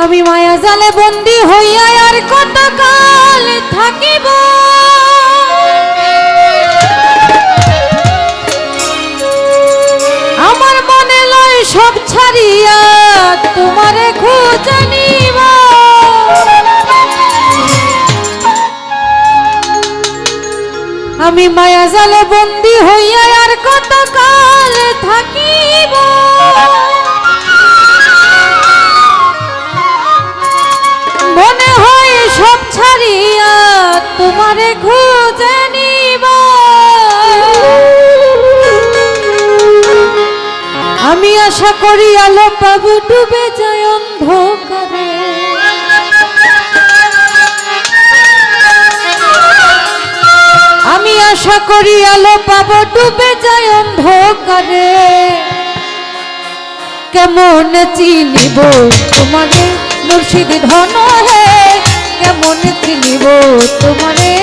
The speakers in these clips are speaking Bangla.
আমি মায়া জালে বন্দী হইয়া আর কত কাল থাকিব। আমার মনে লয় সব ছাড়িয়া তোমারে খুঁজে নিব। আমি মায়া জালে বন্দী হইয়া আর কত কাল থাকিব। মনে হয় সব ছাড়িয়া তোমারে খুঁজে নিব। আমি আশা করি আলো পাবো ডুবে যায় অন্ধকারে। আমি আশা করি আলো পাবো ডুবে যায় অন্ধকারে। কেমন চিনিব তোমারে মুর্শিদ ধন হে, কেমন চিনিব তোমারে,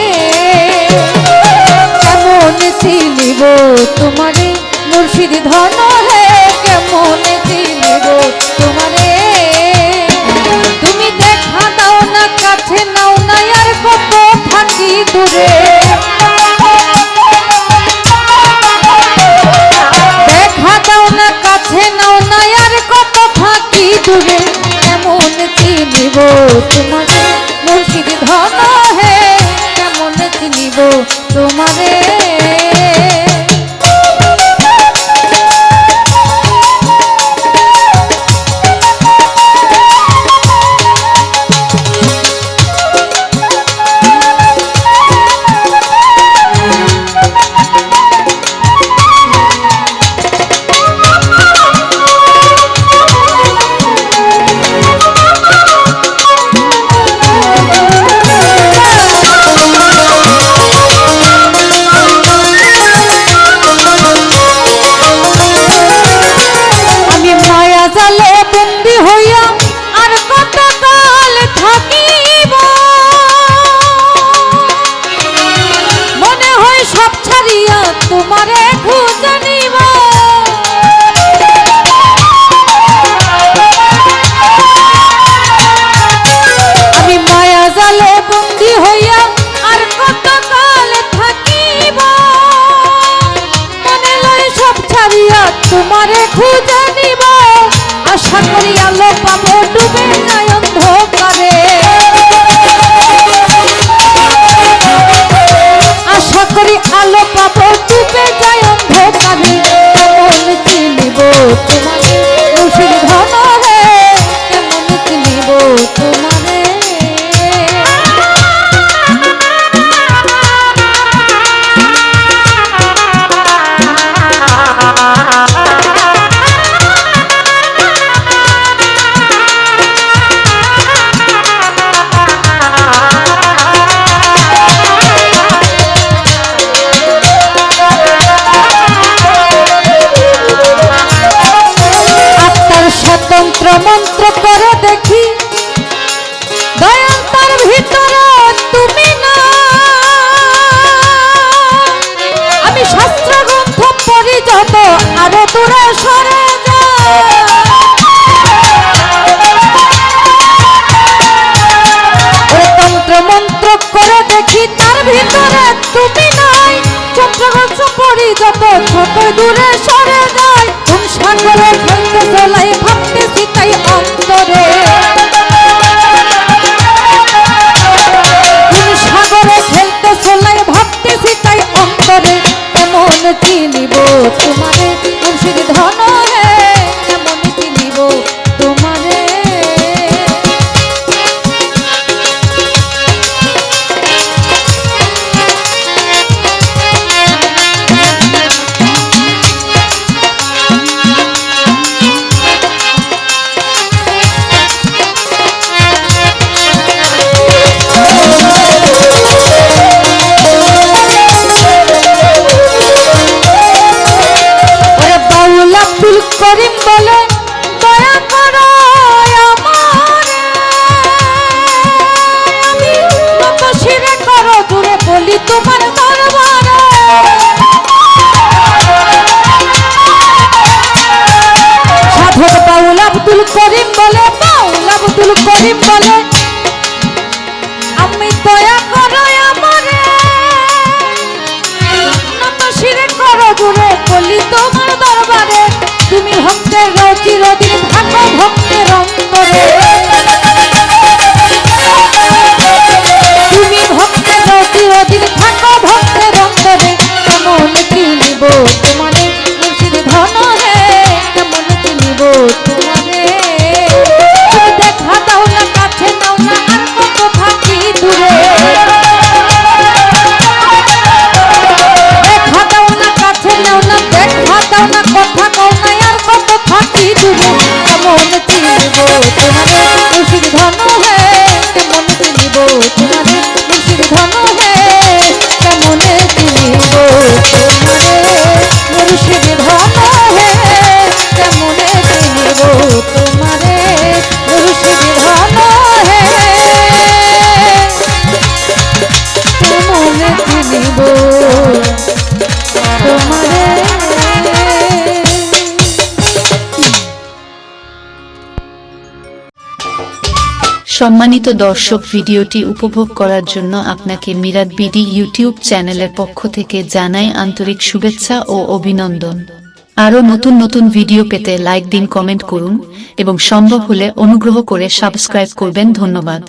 কেমন চিনিব তোমারে মুর্শিদ ধন হে, কেমন চিনিব তোমারে। তুমি দেখা দাও না কাছে নাও না আর কত থাকি দূরে। দেখা দাও না কাছে নাও না আর কত থাকি দূরে। কেমন চিনিব তোমারে মুর্শিদ ধন হে, কেমন চিনিব তোমারে। তোমারে খুঁজে নিব। আমি মায়া জালে বন্দী হইয়া আর কত কাল থাকিব। মনে লয় সব ছাড়িয়া তোমারে খুঁজে নিব। আশা করি আলো পাবো ডুবে যায় অন্ধকারে। আশা করি আলো পাবো ডুবে যায় অন্ধকারে। কেমন চিনিব তোমারে মুর্শিদ ধন হে, কেমন চিনিব তোমারে। তন্ত্র মন্ত্র করে দেখি দয়াল তার ভিতরে তুমি না। আমি শাস্ত্র গ্রন্থ পড়ি যত আরো দূরে সরে যায়। তন্ত্র মন্ত্র করে দেখি তার ভিতরে তুমি নাই। শাস্ত্র গ্রন্থ পড়ি যত ছোট দূরে সরে যায়। সাগরে খেলতে চলাই ভাবতেছি তাই অন্তরে। সাগরে খেলতে চলাই ভাবতেছি তাই অন্তরে। কেমন চিনিব তোমারে মুর্শিদ ধন হে, কেমন চিনিব তোমারে। আব্দুল করিম বলে আমি দয়া করো আমারে নত শিরে করো জুড়ে বলি তোমার দরবারে তুমি ভক্তের চিরদিন থাকো ভক্তের অন্তরে তুমি ভক্তের চিরদিন থাকো ভক্তের অন্তরে কেমন চিনিব তোমারে মুর্শিদ ধন হে কেমন চিনিব তোমারে তুমি দেখা দাও না কাছে নাও না আর কত থাকি দূরে দেখা দাও না কাছে নাও না দেখা দাও না কথা কও না আর কত থাকি দূরে কেমন চিনিব তোমারে মুর্শিদ ধন হে কেমন চিনিব তোমারে মুর্শিদ ধন হে কেমন চিনিব তোমারে মুর্শিদ ধন হে কেমন চিনিব তোমারে মুর্শিদ ধন হে কেমন চিনিব তোমারে। সম্মানিত দর্শক, ভিডিওটি উপভোগ করার জন্য আপনাকে মিরাদ বিডি ইউটিউব চ্যানেলের পক্ষ থেকে জানাই আন্তরিক শুভেচ্ছা ও অভিনন্দন। আরও নতুন নতুন ভিডিও পেতে লাইক দিন, কমেন্ট করুন এবং সম্ভব হলে অনুগ্রহ করে সাবস্ক্রাইব করবেন। ধন্যবাদ।